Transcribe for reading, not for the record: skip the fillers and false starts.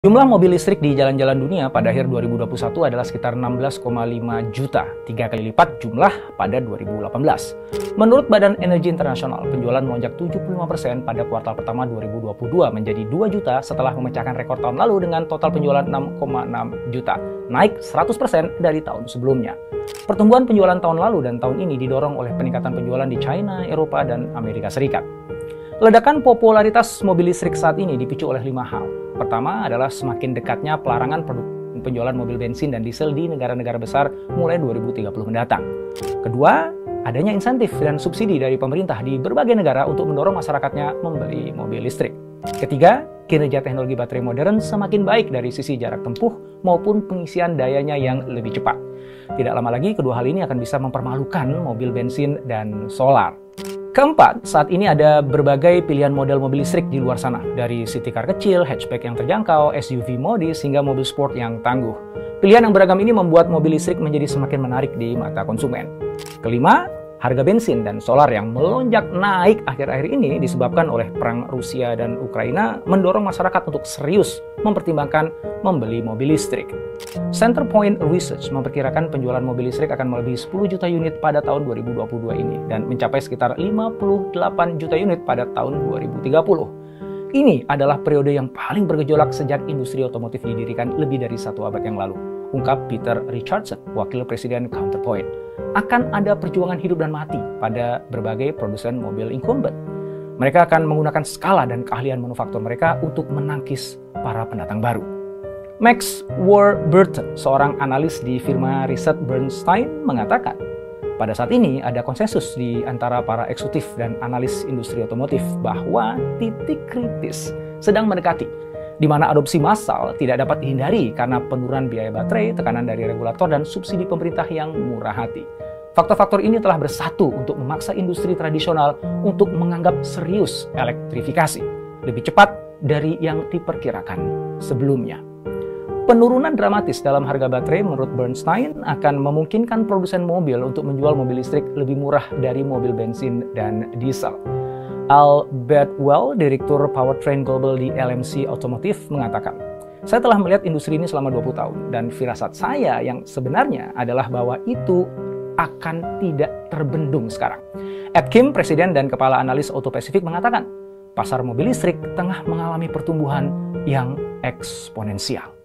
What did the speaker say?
Jumlah mobil listrik di jalan-jalan dunia pada akhir 2021 adalah sekitar 16,5 juta, 3 kali lipat jumlah pada 2018. Menurut Badan Energi Internasional, penjualan melonjak 75% pada kuartal pertama 2022 menjadi 2 juta setelah memecahkan rekor tahun lalu dengan total penjualan 6,6 juta, naik 100% dari tahun sebelumnya. Pertumbuhan penjualan tahun lalu dan tahun ini didorong oleh peningkatan penjualan di China, Eropa, dan Amerika Serikat. Ledakan popularitas mobil listrik saat ini dipicu oleh 5 hal. Pertama adalah semakin dekatnya pelarangan penjualan mobil bensin dan diesel di negara-negara besar mulai 2030 mendatang. Kedua, adanya insentif dan subsidi dari pemerintah di berbagai negara untuk mendorong masyarakatnya membeli mobil listrik. Ketiga, kinerja teknologi baterai modern semakin baik dari sisi jarak tempuh maupun pengisian dayanya yang lebih cepat. Tidak lama lagi, kedua hal ini akan bisa mempermalukan mobil bensin dan solar. Keempat, saat ini ada berbagai pilihan model mobil listrik di luar sana, dari city car kecil, hatchback yang terjangkau, SUV modis, hingga mobil sport yang tangguh. Pilihan yang beragam ini membuat mobil listrik menjadi semakin menarik di mata konsumen. Kelima, harga bensin dan solar yang melonjak naik akhir-akhir ini disebabkan oleh perang Rusia dan Ukraina mendorong masyarakat untuk serius mempertimbangkan membeli mobil listrik. Centerpoint Research memperkirakan penjualan mobil listrik akan melebihi 10 juta unit pada tahun 2022 ini dan mencapai sekitar 58 juta unit pada tahun 2030. Ini adalah periode yang paling bergejolak sejak industri otomotif didirikan lebih dari 1 abad yang lalu, ungkap Peter Richardson, wakil presiden Counterpoint. Akan ada perjuangan hidup dan mati pada berbagai produsen mobil incumbent. Mereka akan menggunakan skala dan keahlian manufaktur mereka untuk menangkis para pendatang baru. Max Warburton, seorang analis di firma riset Bernstein, mengatakan, pada saat ini ada konsensus di antara para eksekutif dan analis industri otomotif bahwa titik kritis sedang mendekati, di mana adopsi massal tidak dapat dihindari karena penurunan biaya baterai, tekanan dari regulator, dan subsidi pemerintah yang murah hati. Faktor-faktor ini telah bersatu untuk memaksa industri tradisional untuk menganggap serius elektrifikasi lebih cepat dari yang diperkirakan sebelumnya. Penurunan dramatis dalam harga baterai menurut Bernstein akan memungkinkan produsen mobil untuk menjual mobil listrik lebih murah dari mobil bensin dan diesel. Al Bedwell, Direktur Powertrain Global di LMC Automotive, mengatakan, "Saya telah melihat industri ini selama 20 tahun, dan firasat saya yang sebenarnya adalah bahwa itu akan tidak terbendung sekarang." Ed Kim, Presiden dan Kepala Analis Auto Pacific, mengatakan, pasar mobil listrik tengah mengalami pertumbuhan yang eksponensial.